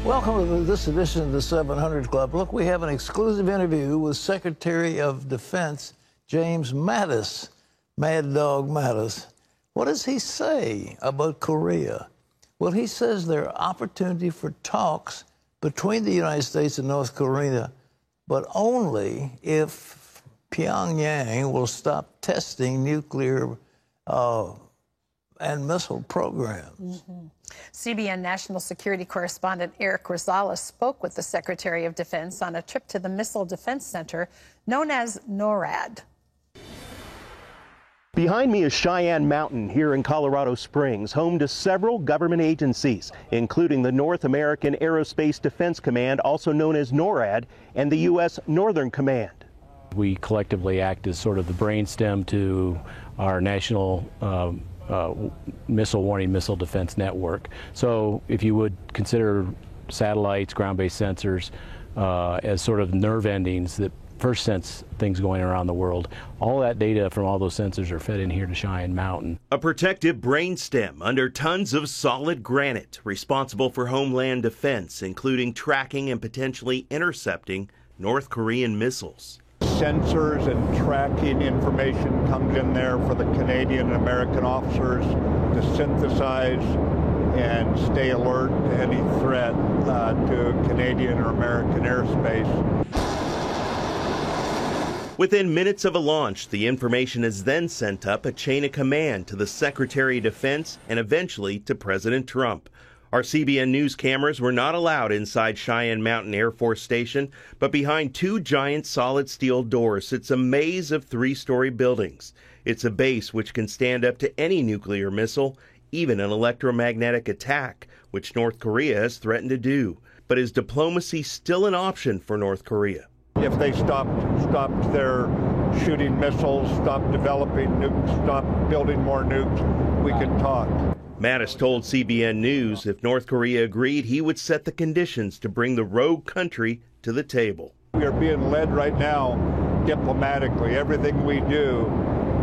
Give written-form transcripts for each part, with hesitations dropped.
Welcome to this edition of the 700 Club. Look, we have an exclusive interview with Secretary of Defense James Mattis, Mad Dog Mattis. What does he say about Korea? Well, he says there are opportunity for talks between the United States and North Korea, but only if Pyongyang will stop testing nuclear and missile programs. CBN National Security Correspondent Eric Rosales spoke with the Secretary of Defense on a trip to the Missile Defense Center known as NORAD. Behind me is Cheyenne Mountain here in Colorado Springs, home to several government agencies, including the North American Aerospace Defense Command, also known as NORAD, and the U.S. Northern Command. We collectively act as sort of the brainstem to our national missile warning, missile defense network. So if you would consider satellites, ground-based sensors as sort of nerve endings that first sense things going around the world, all that data from all those sensors are fed in here to Cheyenne Mountain. A protective brainstem under tons of solid granite, responsible for homeland defense, including tracking and potentially intercepting North Korean missiles. Sensors and tracking information comes in there for the Canadian and American officers to synthesize and stay alert to any threat to Canadian or American airspace. Within minutes of a launch, the information is then sent up a chain of command to the Secretary of Defense and eventually to President Trump. Our CBN News cameras were not allowed inside Cheyenne Mountain Air Force Station, but behind two giant solid steel doors sits a maze of three-story buildings. It's a base which can stand up to any nuclear missile, even an electromagnetic attack, which North Korea has threatened to do. But is diplomacy still an option for North Korea? If they stopped their shooting missiles, stopped developing nukes, stopped building more nukes, we could talk. Mattis told CBN News if North Korea agreed, he would set the conditions to bring the rogue country to the table. We are being led right now diplomatically. Everything we do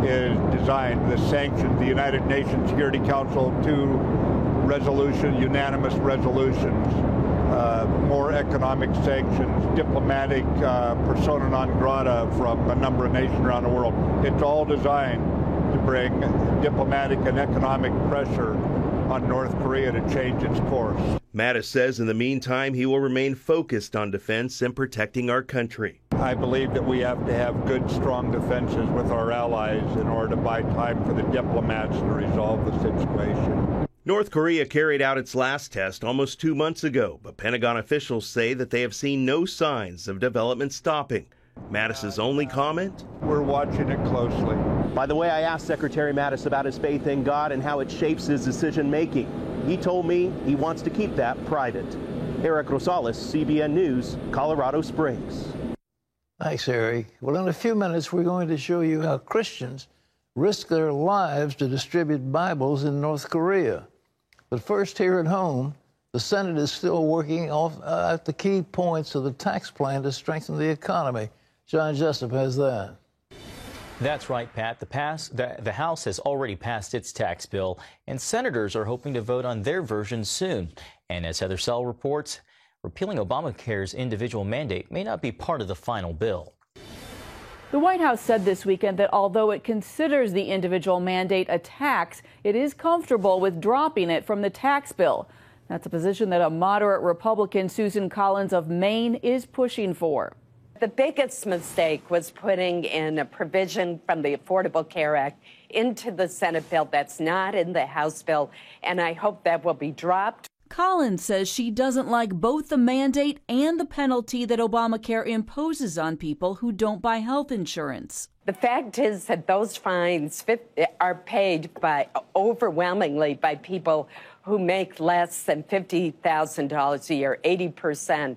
is designed, the sanctions, the United Nations Security Council, unanimous resolutions, more economic sanctions, diplomatic persona non grata from a number of nations around the world. It's all designed to bring diplomatic and economic pressure on North Korea to change its course. Mattis says in the meantime he will remain focused on defense and protecting our country. I believe that we have to have good, strong defenses with our allies in order to buy time for the diplomats to resolve the situation. North Korea carried out its last test almost 2 months ago, but Pentagon officials say that they have seen no signs of development stopping. Mattis's only comment? We're watching it closely. By the way, I asked Secretary Mattis about his faith in God and how it shapes his decision-making. He told me he wants to keep that private. Eric Rosales, CBN News, Colorado Springs. Thanks, Eric. Well, in a few minutes, we're going to show you how Christians risk their lives to distribute Bibles in North Korea. But first, here at home, the Senate is still working out the key points of the tax plan to strengthen the economy. John Jessup has that. That's right, Pat. The House has already passed its tax bill, and senators are hoping to vote on their version soon. And as Heather Sell reports, repealing Obamacare's individual mandate may not be part of the final bill. The White House said this weekend that although it considers the individual mandate a tax, it is comfortable with dropping it from the tax bill. That's a position that a moderate Republican, Susan Collins of Maine, is pushing for. The biggest mistake was putting in a provision from the Affordable Care Act into the Senate bill that's not in the House bill, and I hope that will be dropped. Collins says she doesn't like both the mandate and the penalty that Obamacare imposes on people who don't buy health insurance. The fact is that those fines are paid overwhelmingly by people who make less than $50,000 a year. 80%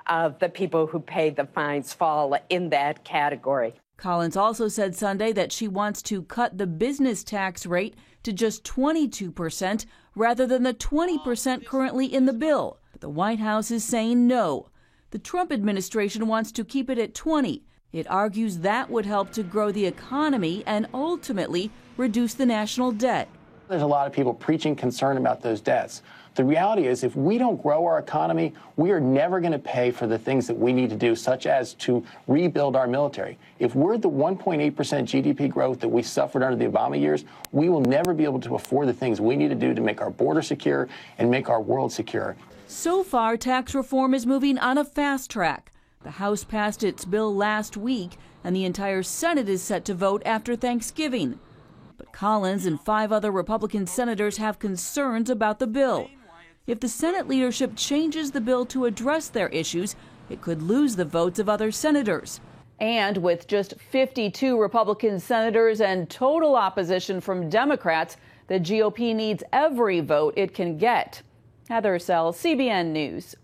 of the people who pay the fines fall in that category. Collins also said Sunday that she wants to cut the business tax rate to just 22% rather than the 20% currently in the bill. But the White House is saying no. The Trump administration wants to keep it at 20%. It argues that would help to grow the economy and ultimately reduce the national debt. There's a lot of people preaching concern about those debts. The reality is, if we don't grow our economy, we are never going to pay for the things that we need to do, such as to rebuild our military. If we're the 1.8% GDP growth that we suffered under the Obama years, we will never be able to afford the things we need to do to make our border secure and make our world secure. So far, tax reform is moving on a fast track. The House passed its bill last week, and the entire Senate is set to vote after Thanksgiving. But Collins and 5 other Republican senators have concerns about the bill. If the Senate leadership changes the bill to address their issues, it could lose the votes of other senators. And with just 52 Republican senators and total opposition from Democrats, the GOP needs every vote it can get. Heather Sell, CBN News.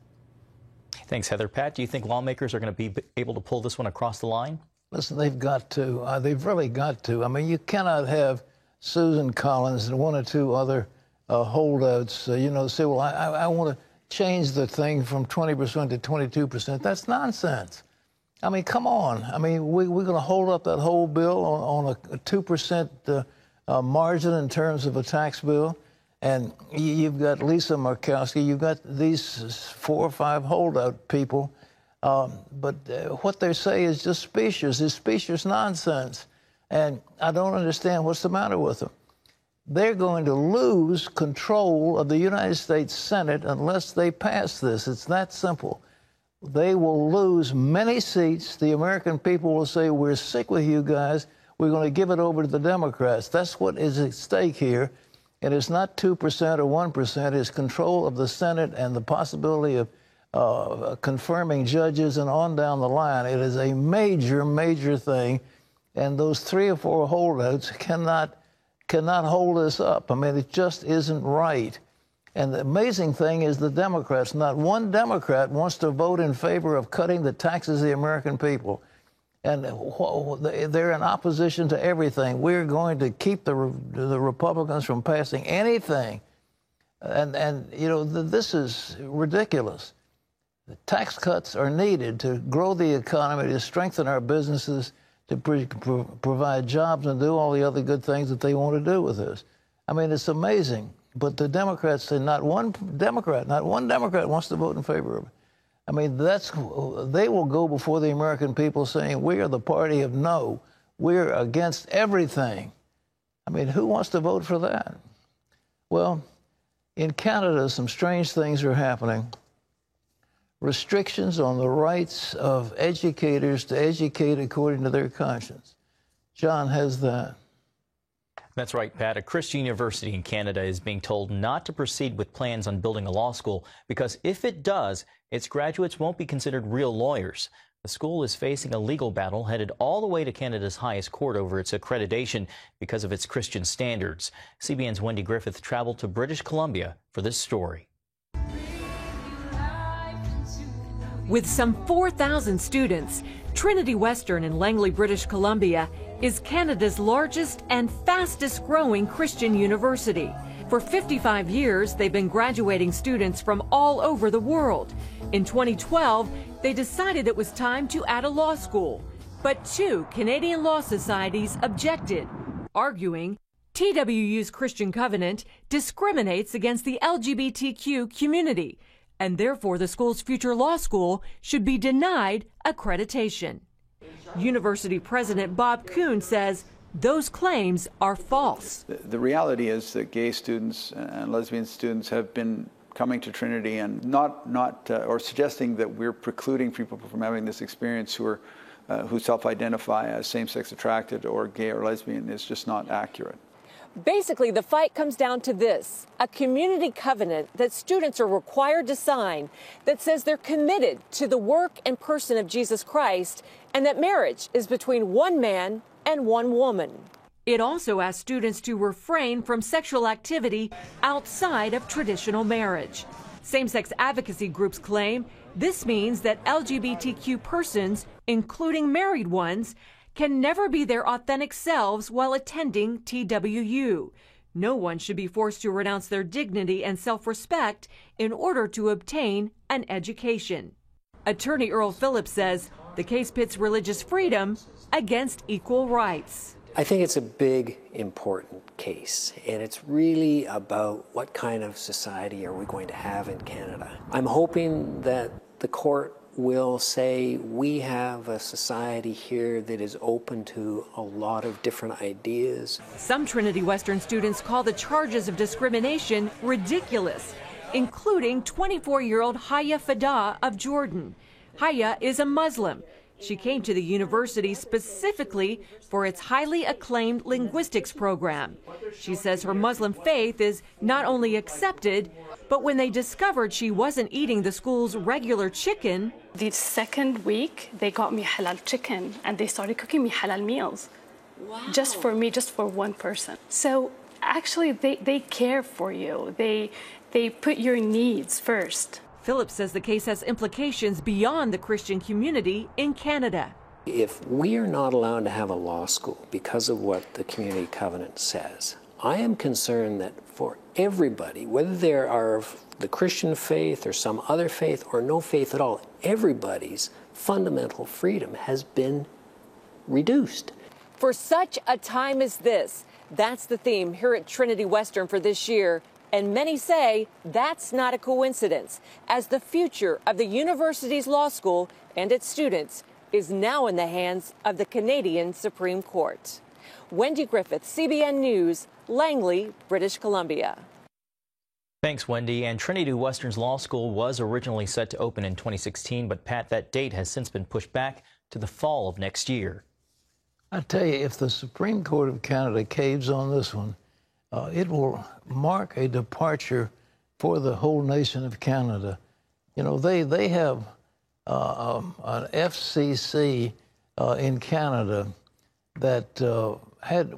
Thanks, Heather. Pat, do you think lawmakers are going to be able to pull this one across the line? Listen, they've got to. They've really got to. I mean, you cannot have Susan Collins and 1 or 2 other holdouts, say, well, I want to change the thing from 20% to 22%. That's nonsense. I mean, come on. I mean, we're going to hold up that whole bill on a 2% margin in terms of a tax bill. And you've got Lisa Murkowski, you've got these 4 or 5 holdout people. But what they say is just specious. It's specious nonsense. And I don't understand what's the matter with them. They're going to lose control of the United States Senate unless they pass this. It's that simple. They will lose many seats. The American people will say, we're sick with you guys. We're going to give it over to the Democrats. That's what is at stake here. And it's not 2% or 1%. It's control of the Senate and the possibility of confirming judges and on down the line. It is a major, major thing. And those 3 or 4 holdouts cannot hold this up. I mean, it just isn't right. And the amazing thing is the Democrats, not one Democrat wants to vote in favor of cutting the taxes of the American people. And they're in opposition to everything. We're going to keep the Republicans from passing anything. And this is ridiculous. The tax cuts are needed to grow the economy, to strengthen our businesses, to provide jobs and do all the other good things that they want to do with this. I mean, it's amazing. But the Democrats say not one Democrat wants to vote in favor of it. I mean, they will go before the American people saying, we are the party of no. We're against everything. I mean, who wants to vote for that? Well, in Canada, some strange things are happening. Restrictions on the rights of educators to educate according to their conscience. John has that. That's right, Pat. A Christian university in Canada is being told not to proceed with plans on building a law school because if it does, its graduates won't be considered real lawyers. The school is facing a legal battle headed all the way to Canada's highest court over its accreditation because of its Christian standards. CBN's Wendy Griffith traveled to British Columbia for this story. With some 4,000 students, Trinity Western in Langley, British Columbia is Canada's largest and fastest growing Christian university. For 55 years, they've been graduating students from all over the world. In 2012, they decided it was time to add a law school. But 2 Canadian law societies objected, arguing TWU's Christian Covenant discriminates against the LGBTQ community, and therefore the school's future law school should be denied accreditation. University President Bob Kuhn says those claims are false. The reality is that gay students and lesbian students have been coming to Trinity and or suggesting that we're precluding people from having this experience who self-identify as same-sex attracted or gay or lesbian is just not accurate. Basically, the fight comes down to this: a community covenant that students are required to sign that says they're committed to the work and person of Jesus Christ and that marriage is between one man and one woman. It also asks students to refrain from sexual activity outside of traditional marriage. Same-sex advocacy groups claim this means that LGBTQ persons, including married ones, can never be their authentic selves while attending TWU. No one should be forced to renounce their dignity and self-respect in order to obtain an education. Attorney Earl Phillips says the case pits religious freedom against equal rights. I think it's a big, important case, and it's really about what kind of society are we going to have in Canada. I'm hoping that the court will say we have a society here that is open to a lot of different ideas. Some Trinity Western students call the charges of discrimination ridiculous, including 24-year-old Haya Fadah of Jordan. Haya is a Muslim. She came to the university specifically for its highly acclaimed linguistics program. She says her Muslim faith is not only accepted, but when they discovered she wasn't eating the school's regular chicken. The second week, they got me halal chicken and they started cooking me halal meals. Wow. Just for me, just for one person. So actually, they care for you. They put your needs first. Phillips says the case has implications beyond the Christian community in Canada. If we are not allowed to have a law school because of what the Community Covenant says, I am concerned that for everybody, whether they are of the Christian faith or some other faith or no faith at all, everybody's fundamental freedom has been reduced. For such a time as this, that's the theme here at Trinity Western for this year. And many say that's not a coincidence, as the future of the university's law school and its students is now in the hands of the Canadian Supreme Court. Wendy Griffith, CBN News, Langley, British Columbia. Thanks, Wendy. And Trinity Western's law school was originally set to open in 2016, but Pat, that date has since been pushed back to the fall of next year. I tell you, if the Supreme Court of Canada caves on this one, it will mark a departure for the whole nation of Canada. You know, they have an FCC in Canada that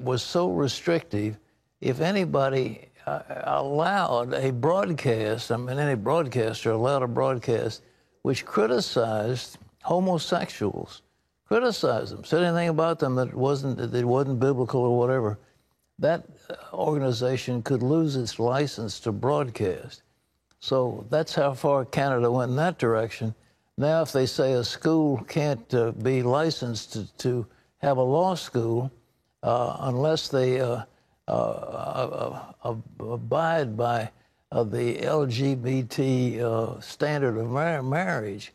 was so restrictive. If anybody allowed a broadcast, I mean, any broadcaster allowed a broadcast which criticized homosexuals, criticized them, said anything about them that wasn't biblical or whatever, that organization could lose its license to broadcast. So that's how far Canada went in that direction. Now, if they say a school can't be licensed to have a law school unless they abide by the LGBT standard of marriage,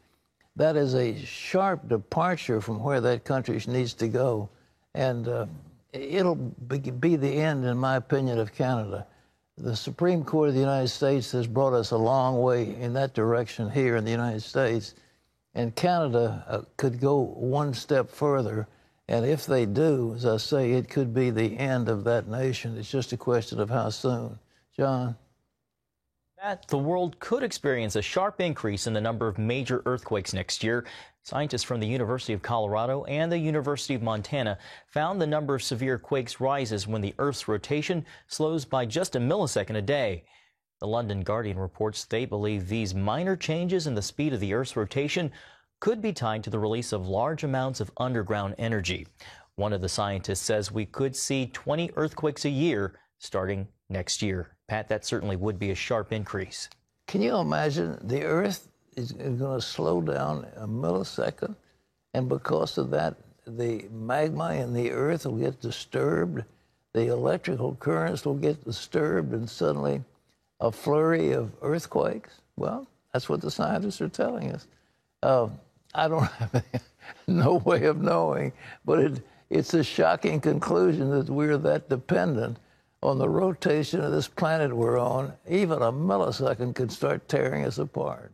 that is a sharp departure from where that country needs to go. And it'll be the end, in my opinion, of Canada. The Supreme Court of the United States has brought us a long way in that direction here in the United States. And Canada could go one step further. And if they do, as I say, it could be the end of that nation. It's just a question of how soon. John? The world could experience a sharp increase in the number of major earthquakes next year. Scientists from the University of Colorado and the University of Montana found the number of severe quakes rises when the Earth's rotation slows by just a millisecond a day. The London Guardian reports they believe these minor changes in the speed of the Earth's rotation could be tied to the release of large amounts of underground energy. One of the scientists says we could see 20 earthquakes a year starting next year. Pat, that certainly would be a sharp increase. Can you imagine the Earth is going to slow down a millisecond, and because of that, the magma in the Earth will get disturbed, the electrical currents will get disturbed, and suddenly a flurry of earthquakes? Well, that's what the scientists are telling us. I don't have no way of knowing, but it's a shocking conclusion that we're that dependent on the rotation of this planet we're on. Even a millisecond could start tearing us apart.